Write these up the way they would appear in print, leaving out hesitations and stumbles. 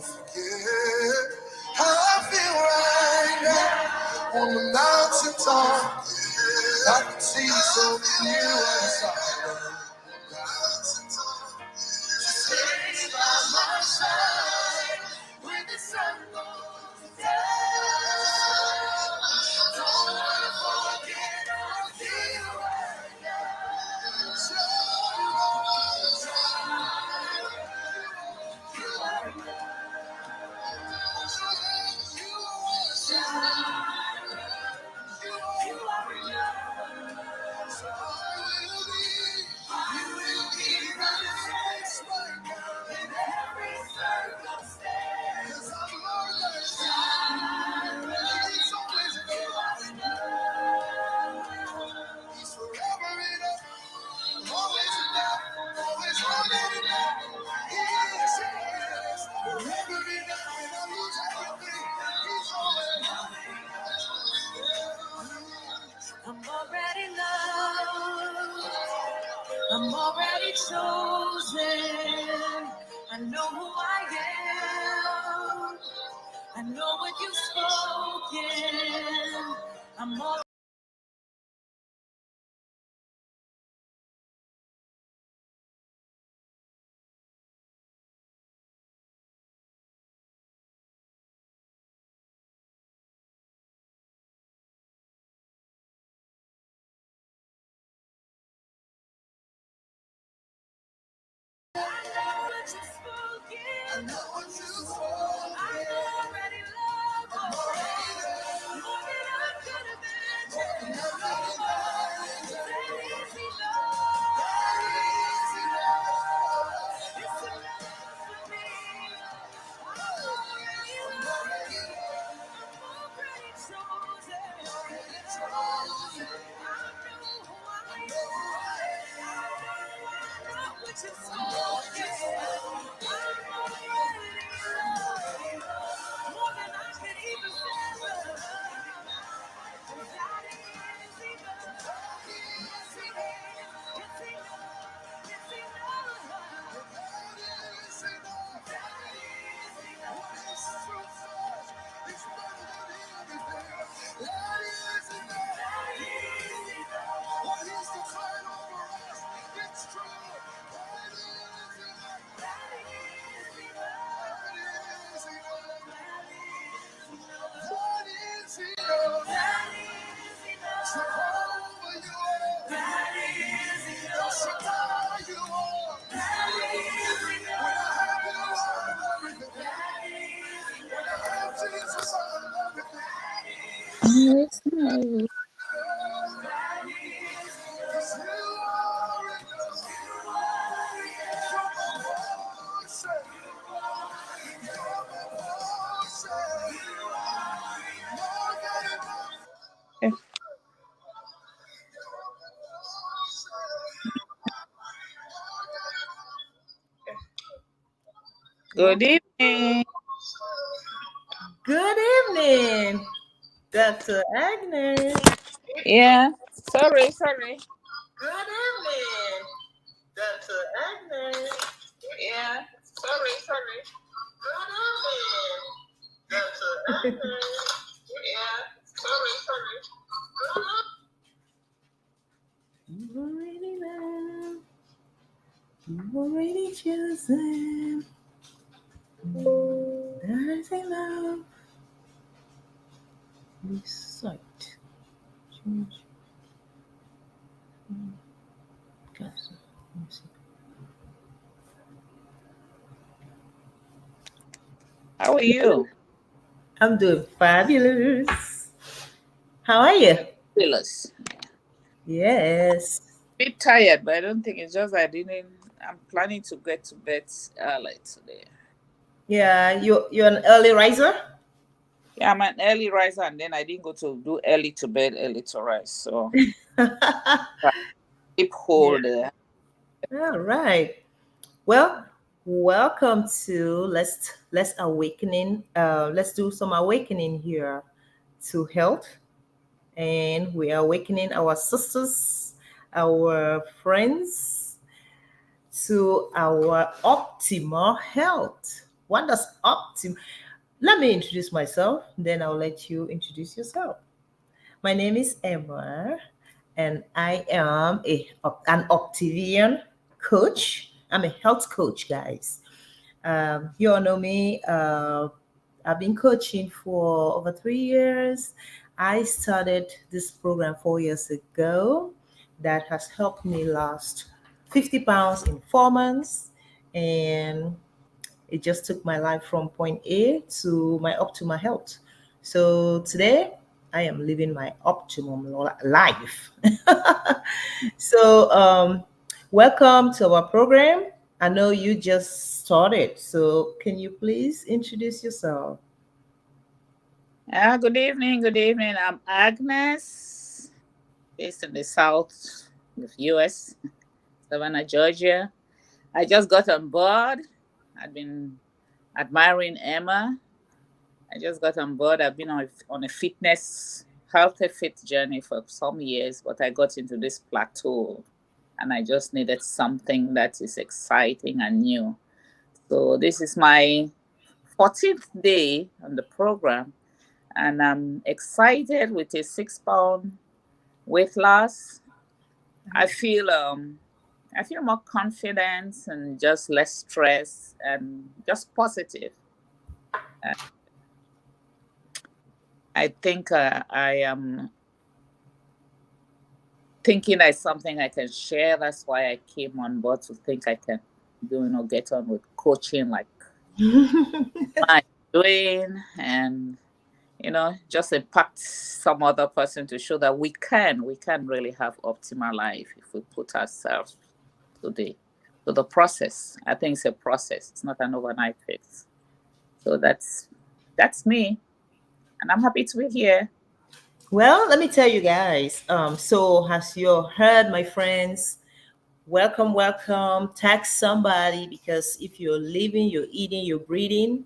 forget how I feel right now on the mountain top. I can see so clear when it's all mountain top. Just stay by my side when the sun goes down. Don't wanna forget how I feel right now. I'm already loved. I'm already chosen. I know who I am. I know what you've spoken. I'm already. I know what you've spoken. I'm already loved. I'm already loved. More than I could have imagined. That is enough. That is enough. It's enough for me. I'm already loved. I'm already chosen. I know who I am. I know what you've spoken. Good evening. Good evening, Dr. Agnes. Yeah. Sorry. Good evening, Dr. Agnes. Yeah. Sorry. Good evening, Dr. Agnes. Yeah. Sorry. You already know. You already chosen. There's a love. Recite. Change. Gotcha. Let me see. How are you? I'm doing fabulous. How are you? Fabulous. Yes. Bit tired, but I don't think it's just I didn't. I'm planning to get to bed early today. Yeah, you're an early riser? Yeah, I'm an early riser, and then I didn't go to do early to bed, early to rise. So keep Yeah. hold there. All right. Well, welcome to let's awakening. Let's do some awakening here to health, and we are awakening our sisters, our friends to our optimal health. What does optim? Let me introduce myself, then I'll let you introduce yourself. My name is Emma, and I am an Optivian coach. I'm a health coach, guys. You all know me. I've been coaching for over 3 years. I started this program 4 years ago that has helped me last 50 pounds in 4 months. And it just took my life from point A to my optimal health. So today, I am living my optimum life. So, welcome to our program. I know you just started, so can you please introduce yourself? Good evening. Good evening. I'm Agnes, based in the south of US, Savannah, Georgia. I just got on board. I've been admiring Emma. I just got on board. I've been on a fitness, healthy fit journey for some years, but I got into this plateau and I just needed something that is exciting and new. So this is my 14th day on the program, and I'm excited with a 6 pound weight loss. I feel I feel more confident and just less stress and just positive. Uh, I think I am thinking that's something I can share. That's why I came on board to think I can get on with coaching like I'm doing, and just impact some other person to show that we can really have optimal life if we put ourselves to the process. I think it's a process. It's not an overnight fix. So that's me, and I'm happy to be here. Well, let me tell you guys. So as you heard, my friends, welcome, welcome. Text somebody because if you're living, you're eating, you're breathing,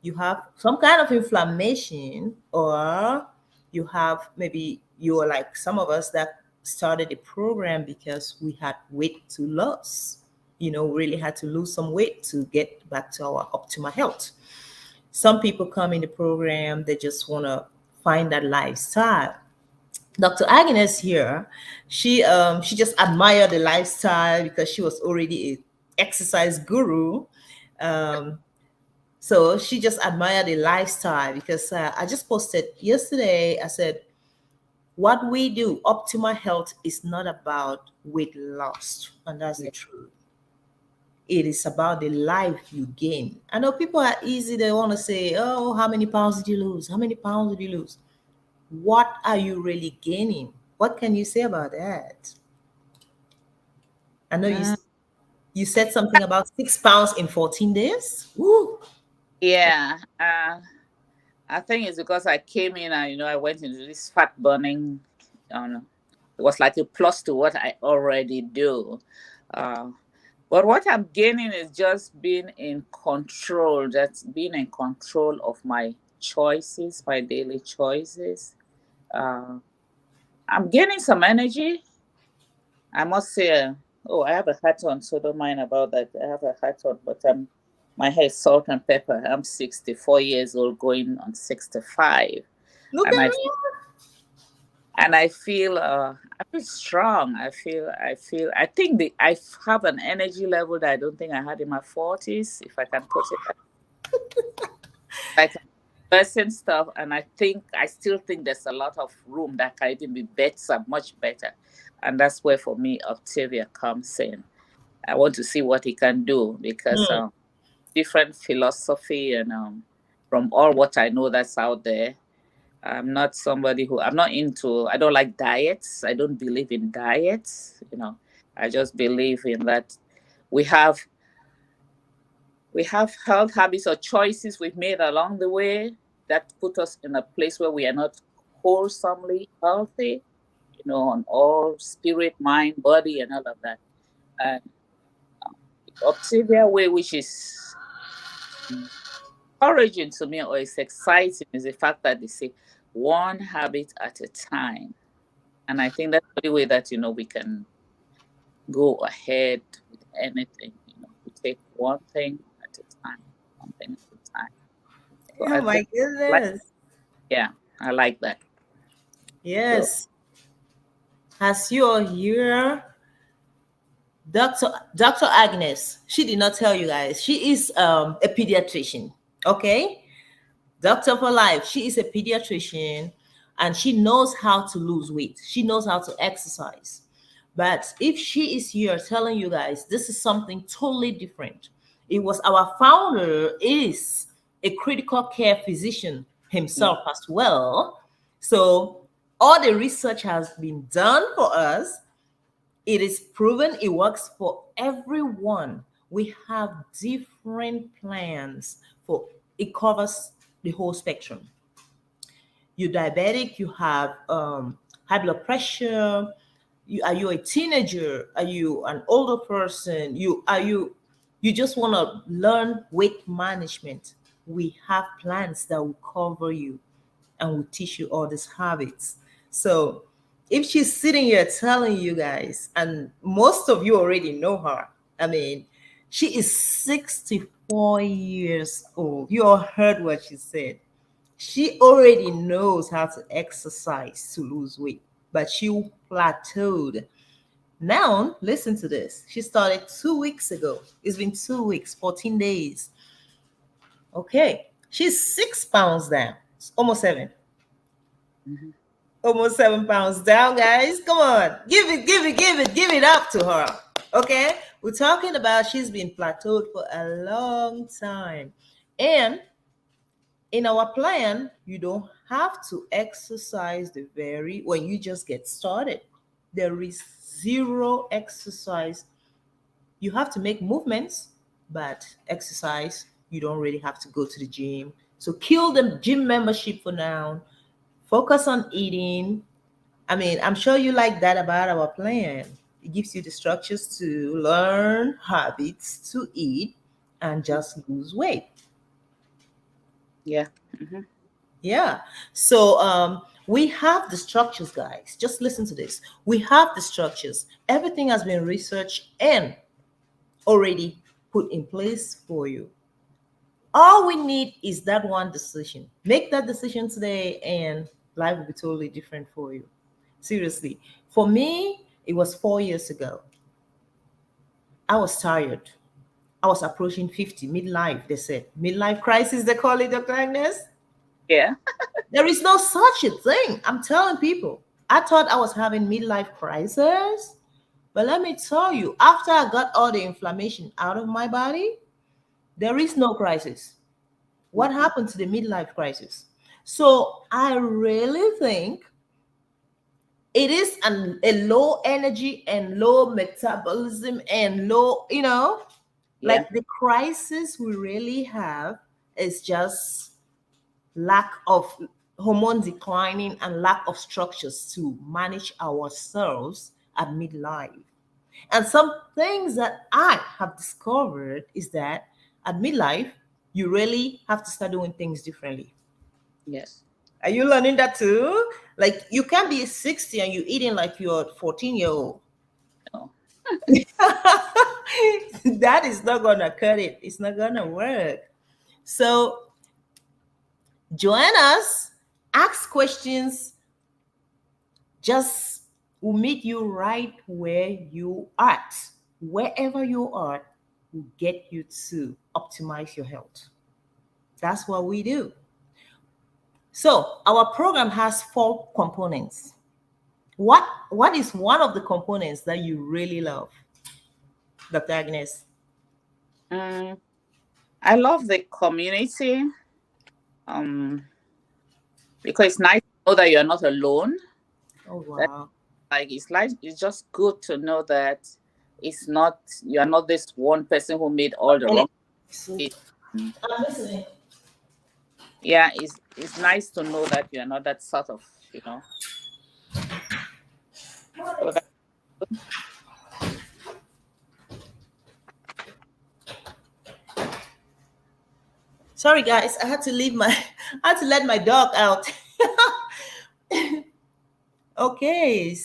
you have some kind of inflammation, or you have maybe you're like some of us that started the program because we had weight to lose. Really had to lose some weight to get back to our optimal health. Some people come in the program, they just want to find that lifestyle. Dr. Agnes here, she just admired the lifestyle because she was already a exercise guru. Um, so she just admired the lifestyle because I just posted yesterday. I said, what we do, optimal health, is not about weight loss, and that's the Yeah. truth. It is about the life you gain. I know people are easy; they want to say, "Oh, how many pounds did you lose? How many pounds did you lose?" What are you really gaining? What can you say about that? I know Mm, you said something about 6 pounds in 14 days. Woo! yeah. I think it's because I came in and I went into this fat burning. It was like a plus to what I already do. Uh, But what I'm gaining is just being in control. That's being in control of my choices, my daily choices. Uh, I'm gaining some energy. I must say, oh, I have a hat on, so don't mind about that. I have a hat on, but my hair is salt and pepper. I'm 64 years old, going on 65, Look and at I me. I feel strong. I think have an energy level that I don't think I had in my 40s, if I can put it like person stuff. And I still think there's a lot of room that can even be better, much better. And that's where for me Octavia comes in. I want to see what he can do because Hmm. different philosophy, and from all what I know that's out there. I'm not into, I don't like diets. I don't believe in diets. I just believe in that we have we have health habits or choices we've made along the way that put us in a place where we are not wholesomely healthy, on all spirit, mind, body, and all of that. And the Optavia way, which is encouraging to me or is exciting, is the fact that they say one habit at a time. And I think that's the only way that we can go ahead with anything. We take one thing at a time. something at the time. So Oh I my think, like, goodness. yeah, I like that. So Yes. As you are here, Dr. Agnes, she did not tell you guys. She is a pediatrician. Okay? Doctor for life. She is a pediatrician and she knows how to lose weight. She knows how to exercise. But if she is here telling you guys this is something totally different, it was our founder is a critical care physician yeah, himself as well. So all the research has been done for us. It is proven it works for everyone. We have different plans for it covers the whole spectrum. You're diabetic, you have high blood pressure, are you a teenager? Are you an older person? You just want to learn weight management. We have plans that will cover you and will teach you all these habits. So if she's sitting here telling you guys, and most of you already know her, I mean, she is 64 years old. You all heard what she said. She already knows how to exercise to lose weight, but she plateaued. Now, listen to this. She started 2 weeks ago. It's been 2 weeks, 14 days. Okay. She's 6 pounds down. It's almost seven. mhm. Almost 7 pounds down, guys. Come on. Give it up to her. Okay. We're talking about she's been plateaued for a long time. And in our plan, you don't have to exercise the very when you just get started. There is zero exercise. You have to make movements, but exercise, you don't really have to go to the gym. So kill the gym membership for now. Focus on eating. I mean, I'm sure you like that about our plan. It gives you the structures to learn habits to eat and just lose weight. Yeah. Hmm. Yeah. So we have the structures, guys. Just listen to this. We have the structures. Everything has been researched and already put in place for you. All we need is that one decision. Make that decision today, and life will be totally different for you. Seriously. For me, it was 4 years ago. I was tired. I was approaching 50, midlife, they said. Midlife crisis, they call it, Dr. Agnes. Yeah. There is no such a thing. I'm telling people. I thought I was having midlife crisis. But let me tell you, after I got all the inflammation out of my body, there is no crisis. What Hmm. happened to the midlife crisis? So I really think it is a low energy and low metabolism and low, Yeah. like the crisis we really have is just lack of hormone declining and lack of structures to manage ourselves at midlife. And some things that I have discovered is that at midlife, you really have to start doing things differently. Yes. Are you learning that too? Like you can't be 60 and you're eating like you're 14-year-old. Oh, That is not gonna cut it. It's not gonna work. So join us, ask questions, just will meet you right where you are. Wherever you are, will get you to optimize your health. That's what we do. So our program has four components. What is one of the components that you really love, Dr. Agnes? mm, I love the community. Um, because it's nice to know that you're not alone. Oh That, wow. like it's just good to know that it's not you're not this one person who made all the And wrong it's- decisions. I'm listening. Yeah, it's nice to know that you're not that sort of, you know. So that, Sorry guys, I had to leave my I had to let my dog out. Okay.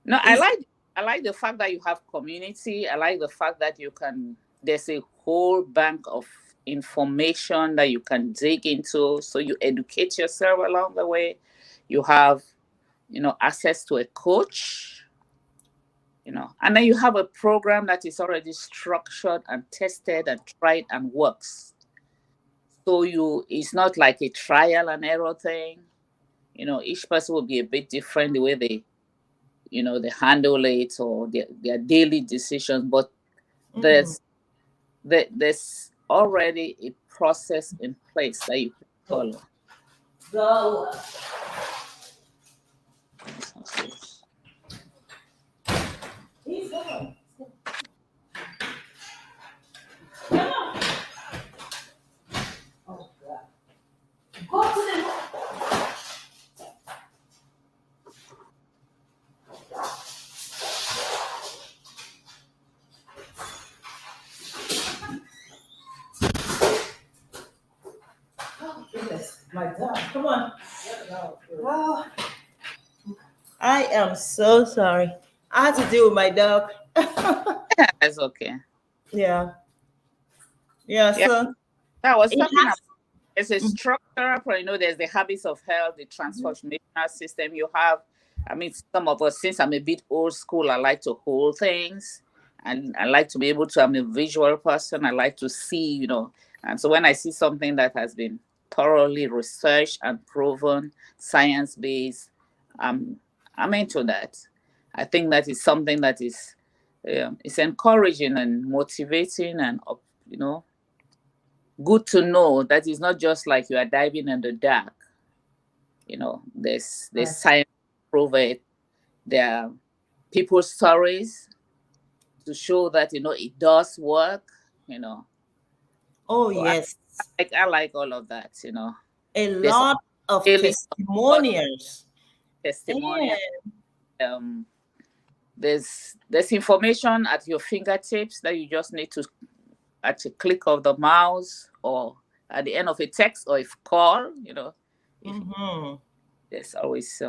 no, Is I like the fact that you have community. I like the fact that you can there's a whole bank of information that you can dig into. So you educate yourself along the way. You have, access to a coach, and then you have a program that is already structured and tested and tried and works. So it's not like a trial and error thing. Each person will be a bit different the way they handle it or their daily decisions. But Mm-hmm. there's already a process in place that you can follow. Go. He's gone. Oh, God. Go to the. Oh, goodness. My dog. Come on. Oh, I am so sorry. I had to deal with my dog. That's okay. Yeah. Yeah. Yeah, So I was it talking about has. there's a structure, but there's the habits of health, the transformational system you have. I mean, some of us, since I'm a bit old school, I like to hold things and I like to be able to, I'm a visual person. I like to see, and so when I see something that has been thoroughly researched and proven, science based, I'm into that. I think that is something that is encouraging and motivating and, you know, good to know that it's not just like you are diving in the dark. There's Right. science to prove it. There are people's stories to show that it does work. You know, Oh, so I yes. like I like all of that. A There's lot of daily testimonials. testimonial. And Um, there's information at your fingertips that you just need to at a click of the mouse or at the end of a text or a call. If mm-hmm. there's always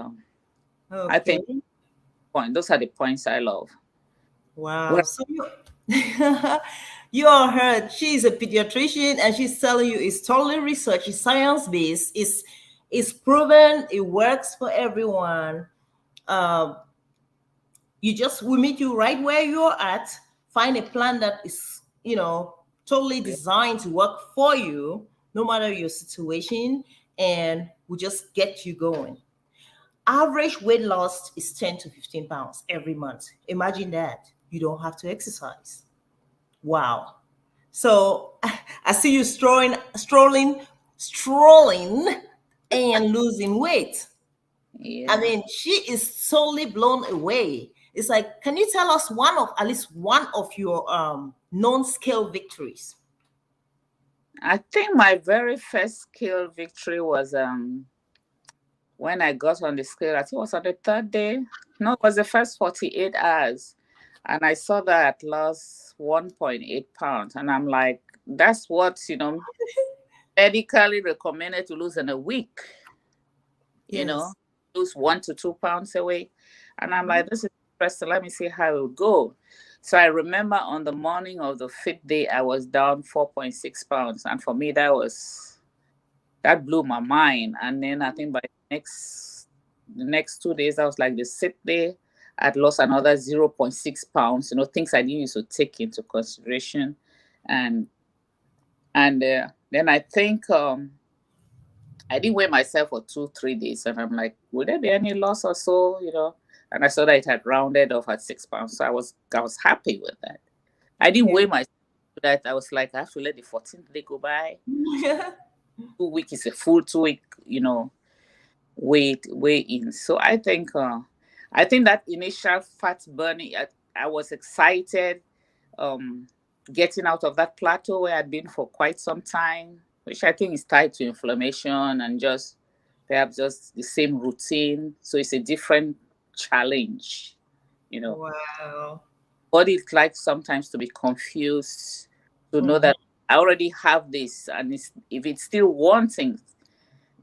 I think Okay. those are the points I love. Wow. Well, So you all heard she's a pediatrician and she's telling you it's totally research, it's science based, it's proven, it works for everyone. Um, we meet you right where you're at, find a plan that is, totally yeah, designed to work for you, no matter your situation, and we just get you going. Average weight loss is 10 to 15 pounds every month. Imagine that. You don't have to exercise. Wow. So I see you strolling, and losing weight. I yeah. mean, she is solely blown away. It's like, can you tell us at least one of your non-scale victories? I think my very first scale victory was when I got on the scale. I think it was on the third day. No, it was the first 48 hours, and I saw that I lost 1.8 pounds, and I'm like, that's what medically recommended to lose in a week. You know, Yes. lose 1 to 2 pounds a week. And I'm like, this is interesting. Let me see how it will go. So I remember on the morning of the fifth day, I was down 4.6 pounds. And for me, that blew my mind. And then I think by the next 2 days, I was like the sixth day, I'd lost another 0.6 pounds, things I didn't used to take into consideration. And then I think I didn't weigh myself for 2, 3 days, and I'm like, would there be any loss or so? And I saw that it had rounded off at 6 pounds, so I was happy with that. I didn't Yeah. weigh myself that I was like, I have to let the 14th day go by. 2 week is a full 2 week, weigh in. So I think that initial fat burning, I was excited, um, getting out of that plateau where I'd been for quite some time, which I think is tied to inflammation and just perhaps just the same routine. So it's a different challenge, you know. Wow. Body likes sometimes to be confused, to know Mhm. that I already have this, and if it's still wanting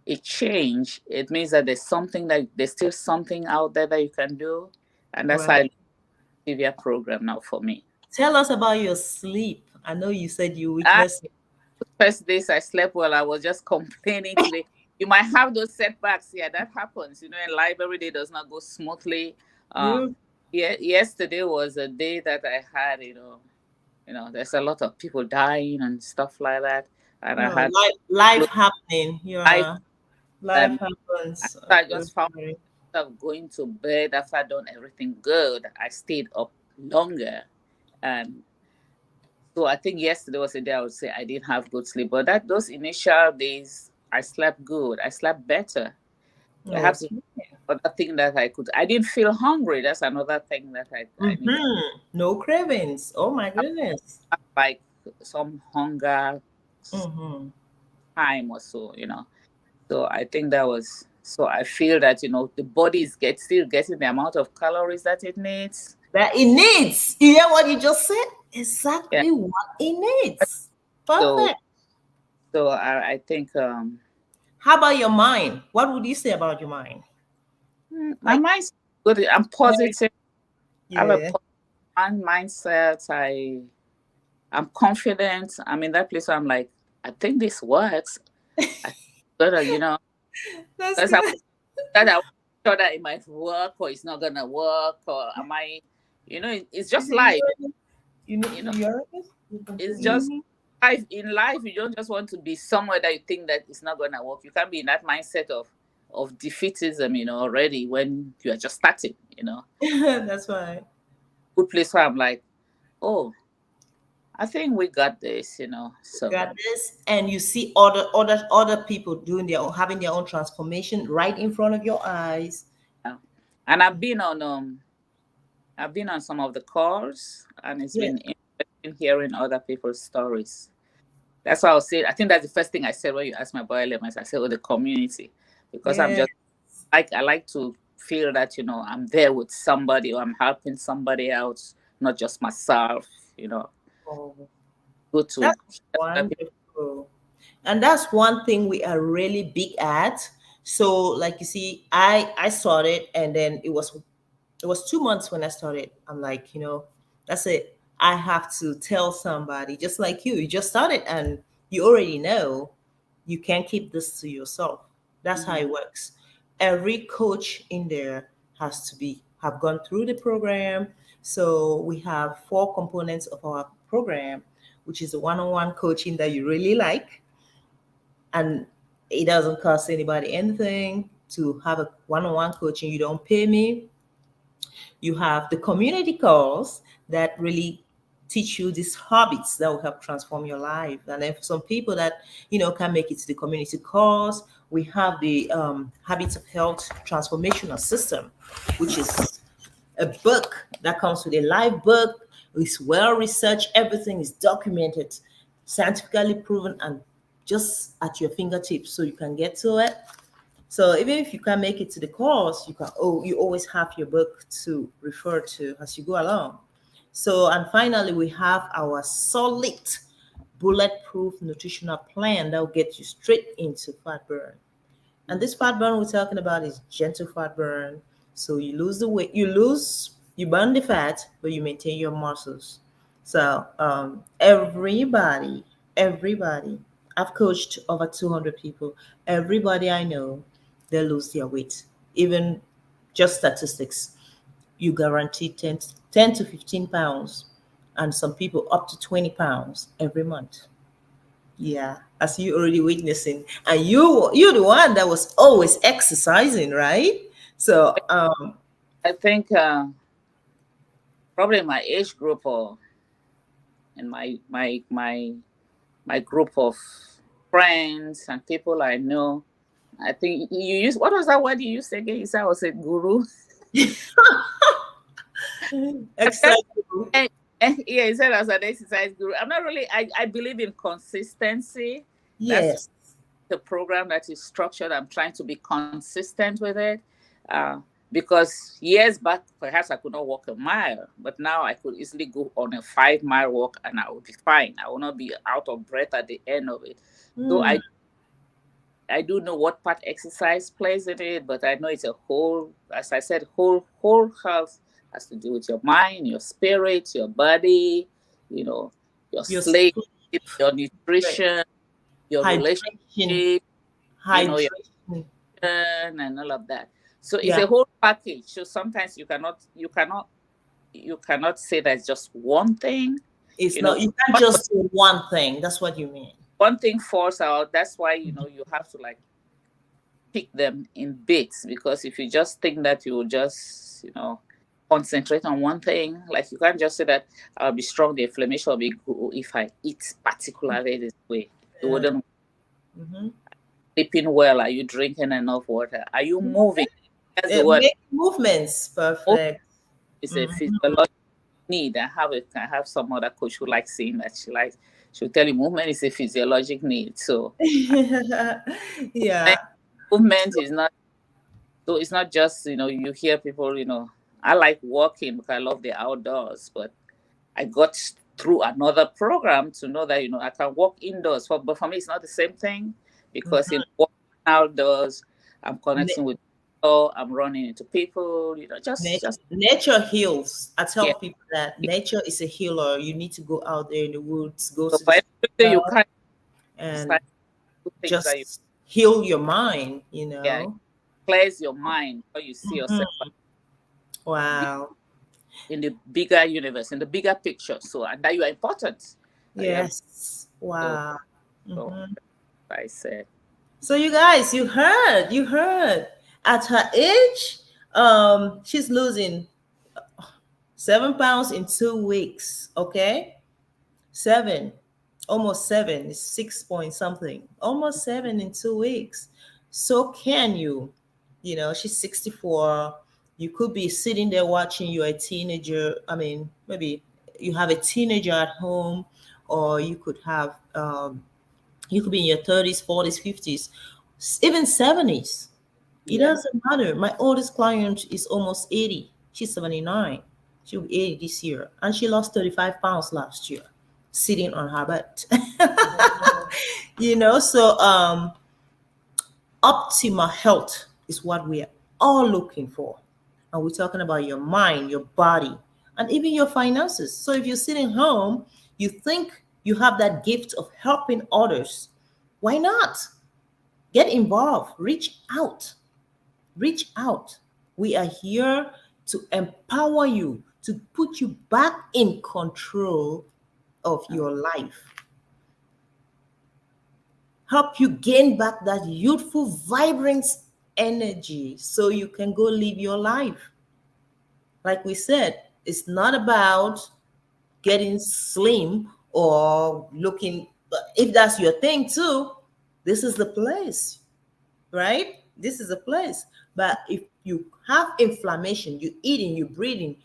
a change, it means that there's still something out there that you can do, and that's how I Right. look at the Stevia program now for me. Tell us about your sleep. I know you said you I witnessed it. First days I slept well, I was just complaining today. You might have those setbacks. Yeah, that happens. In life, every day does not go smoothly. Uh, Yeah. yeah, yesterday was a day that I had, there's a lot of people dying and stuff like that. And I No, had life happening. life, Yeah, life and happens. I just found myself going to bed after I'd done everything good. I stayed up longer. And so I think yesterday was a day I would say I didn't have good sleep. But those initial days, I slept good. I slept better. Perhaps Okay. other thing that I didn't feel hungry. That's another thing that I need to No cravings. Oh my have, goodness. like some hunger Mm-hmm. time or so. So I think that was so I feel that the body is still getting the amount of calories that it needs. That it needs. You hear what you just said? Yeah. Exactly what it needs. So Perfect. so I think How about your mind? What would you say about your mind? my Like, mind's good. I'm positive. I have a yeah. positive mindset. I'm confident. I'm in that place where I'm like, I think this works. I better, That's because good. I'm sure that it might work or it's not gonna work or am I, it's just life. You know, You're it's just Mhm. life. In life, you don't just want to be somewhere that you think that it's not gonna work. You can't be in that mindset of defeatism, already when you are just starting. That's why. Good place where I'm like, oh, I think we got this. So Got this, and you see other people doing their own, having their own transformation right in front of your eyes. yeah. And I've been on some of the calls, and it's Yeah. been interesting hearing other people's stories. That's why I was saying. I think that's the first thing I said when you asked me about elements. I said, "Oh, the community," because I'm Yeah. just I like to feel that I'm there with somebody or I'm helping somebody else, not just myself. Oh, Good to that's hear other people. wonderful. And that's one thing we are really big at. So, like you see, I started, and then it was 2 months when I started. I'm like, that's it. I have to tell somebody, just like you. You just started, and you already know you can't keep this to yourself. That's how Mhm. it works. Every coach in there has to be have gone through the program. So we have 4 components of our program, which is the one-on-one coaching that you really like, and it doesn't cost anybody anything to have a one-on-one coaching. You don't pay me. You have the community calls that really teach you these habits that will help transform your life. And then for some people that can make it to the community calls, we have the Habits of Health Transformational System, which is a book that comes with a live book. It's well researched, everything is documented, scientifically proven, and just at your fingertips, so you can get to it. So even if you can't make it to the course, you always have your book to refer to as you go along. So, and finally, we have our solid bulletproof nutritional plan that will get you straight into fat burn. And this fat burn we're talking about is gentle fat burn. So you lose the weight, you burn the fat, but you maintain your muscles. So everybody, I've coached over 200 people. Everybody I know, they lose their weight. Even just statistics, you guarantee 10 to 15 pounds, and some people up to 20 pounds every month. Yeah, as you already witnessing, and you're the one that was always exercising, right? So I think probably my age group or in my group of friends and people I know. I think you use what was that word you used again? You said I was a guru. exercise. Eh, yeah, he said I was an exercise guru. I'm not really. I believe in consistency. That's Yes. the program that is structured. I'm trying to be consistent with it. Uh, because years back, perhaps I could not walk a mile, but now I could easily go on a 5 mile walk and I will be fine. I will not be out of breath at the end of it. So Hmm. I do know what part exercise plays in it, but I know it's a whole, as I said, whole health has to do with your mind, your spirit, your body, you know, your Your sleep. sleep. your Great. nutrition, your Hydration. relationship, your Hydration. and all of that. So it's Yeah. a whole package. So sometimes you cannot say that it's just one thing. It's You know, not, you can't just do one thing. That's what you mean. one thing falls out. That's why you have to like pick them in bits, because if you just think that you will just concentrate on one thing, like you can't just say that I'll be strong, the inflammation will be good if I eat particularly this way. It Yeah. wouldn't. Mm-hmm. Sleeping well? Are you drinking enough water? Are you moving? That's the word. Make movements. Movement Perfect. is a Mhm. physiological need. I have some other coach who likes saying that she'll tell you movement is a physiologic need. So Yeah. movement is not. So it's not just, you hear people, I like walking because I love the outdoors, but I got through another program to know that, I can walk indoors. But for me, it's not the same thing, because in Mhm. walking outdoors, I'm Na- connecting with people, I'm running into people, just, Nature heals. I tell yeah. people that nature is a healer. You need to go out there in the woods, go So to the for everything you stuff, can and decide to do things that just heal your mind, yeah, it clears your mind when you see yourself Mhm. Wow. in the bigger universe, in the bigger picture. So, and that you are important. That you are Yes. so, Wow. so Hmm. I said. So you guys, you heard. At her age, she's losing 7 pounds in 2 weeks. Okay, seven, almost seven. It's 6 point something. Almost seven in 2 weeks. So can you? You know, she's 64. You could be sitting there watching. You're a teenager. I mean, maybe you have a teenager at home, or you could be in your 30s, 40s, 50s, even 70s. It Yeah. doesn't matter. My oldest client is almost 80. She's 79. She'll be 80 this year. And she lost 35 pounds last year sitting on her butt. So optimal health is what we're all looking for. And we're talking about your mind, your body, and even your finances. So if you're sitting home, you think you have that gift of helping others, why not? Get involved, reach out, reach out. We are here to empower you, to put you back in control of your life, help you gain back that youthful, vibrant energy so you can go live your life. Like we said, it's not about getting slim or looking, if that's your thing too, this is the place, right? This is a place. But if you have inflammation, you eating, you breathing,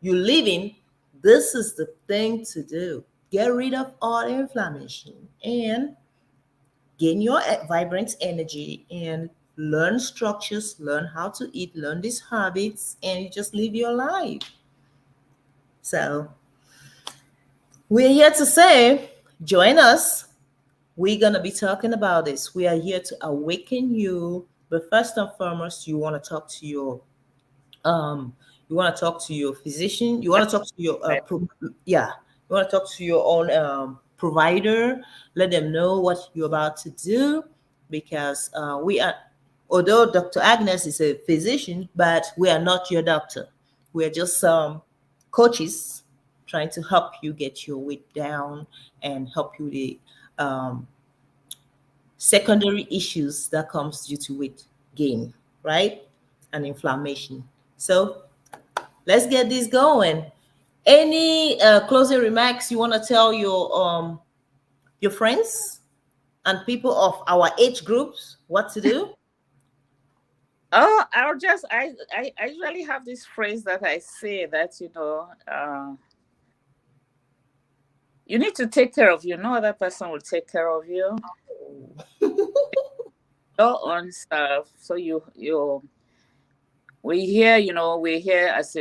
you living, this is the thing to do. Get rid of all inflammation and gain your vibrant energy and learn structures, learn how to eat, learn these habits, and you just live your life. So we're here to say, join us. We're going to be talking about this. We are here to awaken you. But first and foremost, you want to talk to your um you want to talk to your physician, you want to talk to your yeah, you want to talk to your own provider, let them know what you're about to do, because we are, although Dr. Agnes is a physician, but we are not your doctor. We're just coaches trying to help you get your weight down and help you with the secondary issues that comes due to weight gain, right, and inflammation. So let's get this going. Any closing remarks you want to tell your friends and people of our age groups what to do? Oh, I usually have this phrase that I say that, you need to take care of you. No other person will take care of you. Your own self. So we're here as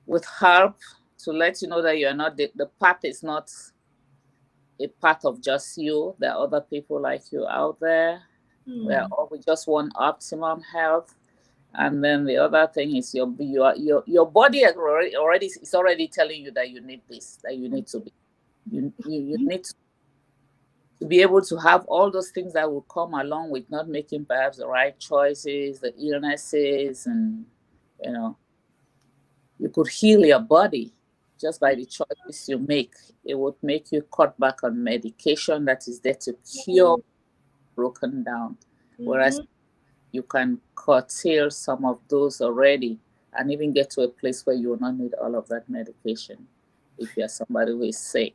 with help to let you know that you're not the path is not a path of just you. There are other people like you out there. Hmm. We just want optimum health. And then the other thing is your body already is already telling you that you need this, that you need to be. You need to be able to have all those things that will come along with not making perhaps the right choices, the illnesses, and you know, you could heal your body just by the choices you make. It would make you cut back on medication that is there to cure broken down. Whereas you can curtail some of those already and even get to a place where you will not need all of that medication if you're somebody who is sick.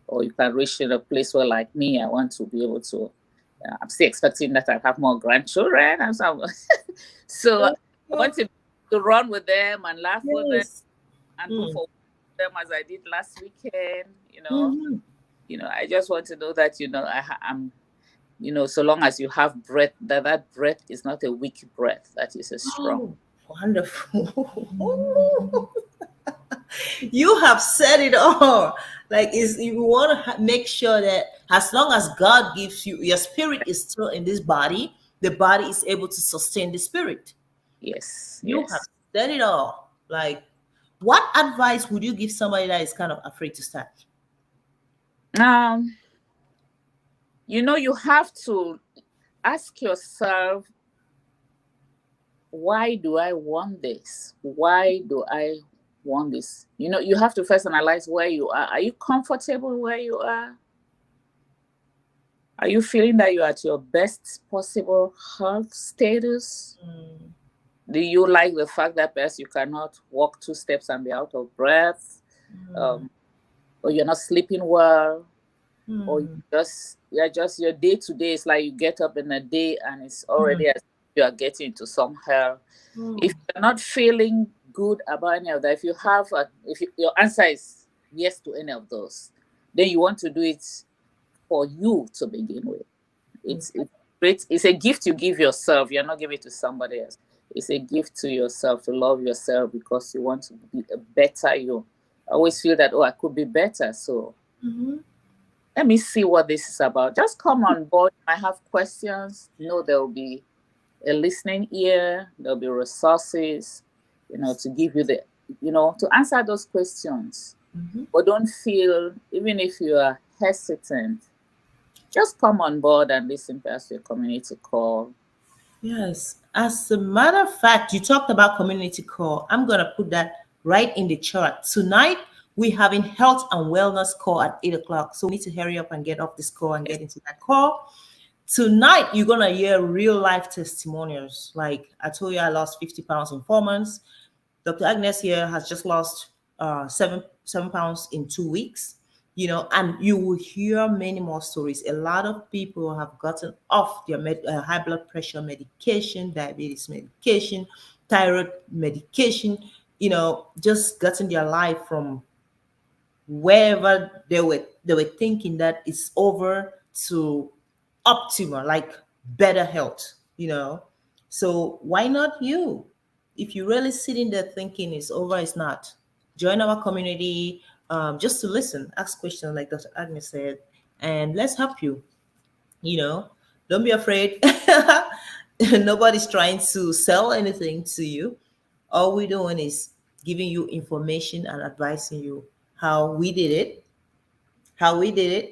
Or you can reach in a place where, like me, I want to be able to. I'm still expecting that I have more grandchildren, and so I want to run with them and laugh with them and go for them as I did last weekend. I just want to know that I'm. So long as you have breath, that breath is not a weak breath, that is a strong. Wonderful. You have said it all. Like, you want to make sure that as long as God gives you, your spirit is still in this body, the body is able to sustain the spirit. Yes. You have said it all. Like, what advice would you give somebody that is kind of afraid to start? You have to ask yourself, why do I want this? Why do I want this? You have to first analyze where you are. Are you comfortable where you are? Are you feeling that you're at your best possible health status? Do you like the fact that perhaps you cannot walk 2 steps and be out of breath? Or you're not sleeping well? Or your day to day is like you get up in a day and it's already as you are getting into some hell. If you're not feeling good about any of that, if your answer is yes to any of those, then you want to do it for you to begin with. It's great. It's a gift you give yourself. You're not giving it to somebody else. It's a gift to yourself, to love yourself, because you want to be a better you. I always feel that, I could be better. So let me see what this is about. Just come on board. I have questions. There will be a listening ear. There'll be resources, to give you to answer those questions. But don't feel, even if you are hesitant, just come on board and listen past your community call. Yes. As a matter of fact, you talked about community call. I'm going to put that right in the chart. Tonight, we're having health and wellness call at 8 o'clock. So we need to hurry up and get off this call and get into that call. Tonight, you're going to hear real life testimonials. Like I told you, I lost 50 pounds in 4 months. Dr. Agnes here has just lost 7 pounds in 2 weeks. And you will hear many more stories. A lot of people have gotten off their high blood pressure medication, diabetes medication, thyroid medication, just gotten their life from wherever they were thinking that it's over to optimal, like better health, So why not you? If you're really sitting there thinking it's over, it's not. Join our community, just to listen, ask questions like Dr. Agnes said, and let's help you. Don't be afraid. Nobody's trying to sell anything to you. All we're doing is giving you information and advising you how we did it,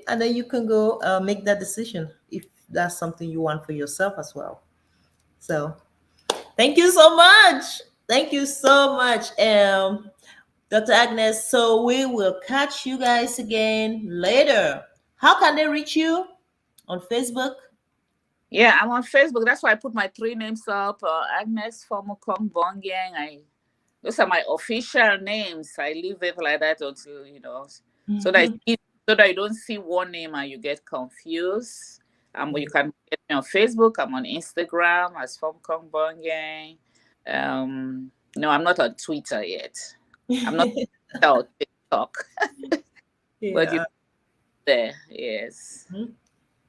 and then you can go make that decision if that's something you want for yourself as well. So thank you so much. Dr. Agnes. So we will catch you guys again later. How can they reach you? On Facebook? Yeah, I'm on Facebook. That's why I put my 3 names up. Agnes Fomukong Bongyang. Those are my official names. I leave it like that until, so that you don't see one name and you get confused. You can get me on Facebook. I'm on Instagram as Fomukong Bongyang. No, I'm not on Twitter yet. I'm not on TikTok. But there, yes.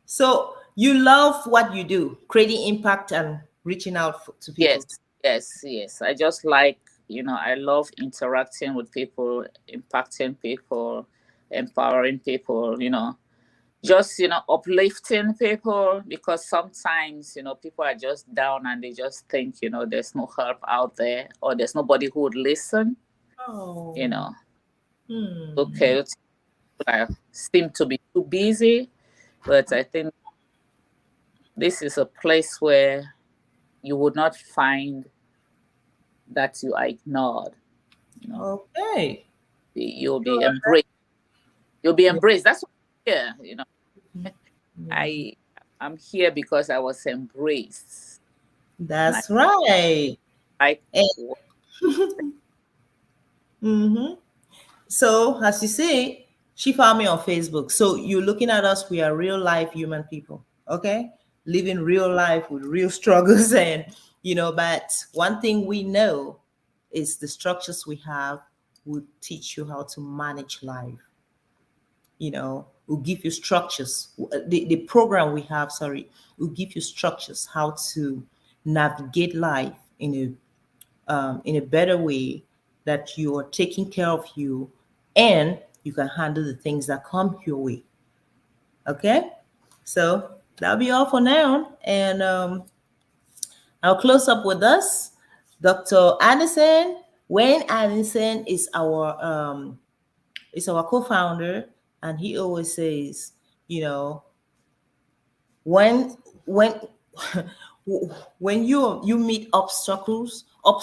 So you love what you do, creating impact and reaching out to people. Yes. I just like, I love interacting with people, impacting people, empowering people, just, uplifting people, because sometimes, people are just down and they just think, there's no help out there, or there's nobody who would listen. Okay, I seem to be too busy, but I think this is a place where you would not find that you are ignored. You know, Okay. you'll be Sure. embraced. You'll be Yeah. embraced. That's what I'm here. You know, Yeah. I I'm here because I was embraced, and I That's right. like And, what mhm. So, as you say, she found me on Facebook. So, you're looking at us, we are real life human people, okay? Living real life with real struggles. And, but one thing we know is the structures we have will teach you how to manage life, will give you structures. The program we have, sorry, will give you structures how to navigate life in a better way, that you are taking care of you, and you can handle the things that come your way. Okay, so that'll be all for now, and I'll close up with us. Dr. Anderson, Wayne Anderson is our co-founder, and he always says, you know, when when when you meet obstacles are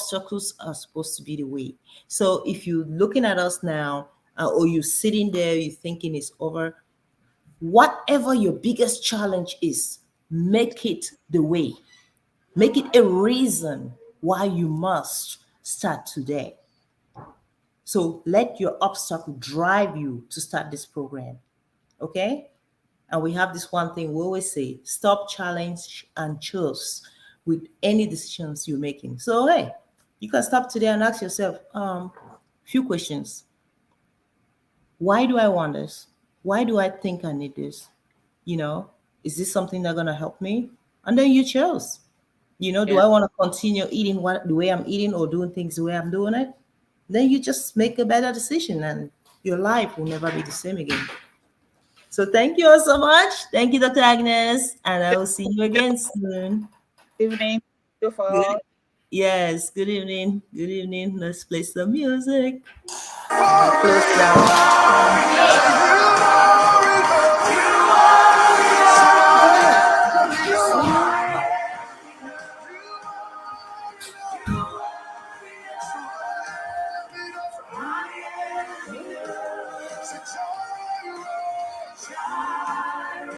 supposed to be the way. So if you're looking at us now, or you're sitting there, you're thinking it's over, whatever your biggest challenge is, make it the way, make it a reason why you must start today. So let your obstacle drive you to start this program. Okay. And we have this one thing we always say: stop, challenge, and choose with any decisions you're making. So, hey, you can stop today and ask yourself few questions. Why do I want this? Why do I think I need this? You know, is this something that's gonna help me? And then you chose. Do yeah. I want to continue eating the way I'm eating, or doing things the way I'm doing it? Then you just make a better decision, and your life will never be the same again. So thank you all so much. Thank you, Dr. Agnes, and I will see you again soon. Evening. Thank you for Good. all. Yes. Good evening. Good evening. Let's play some music. I'll close it out.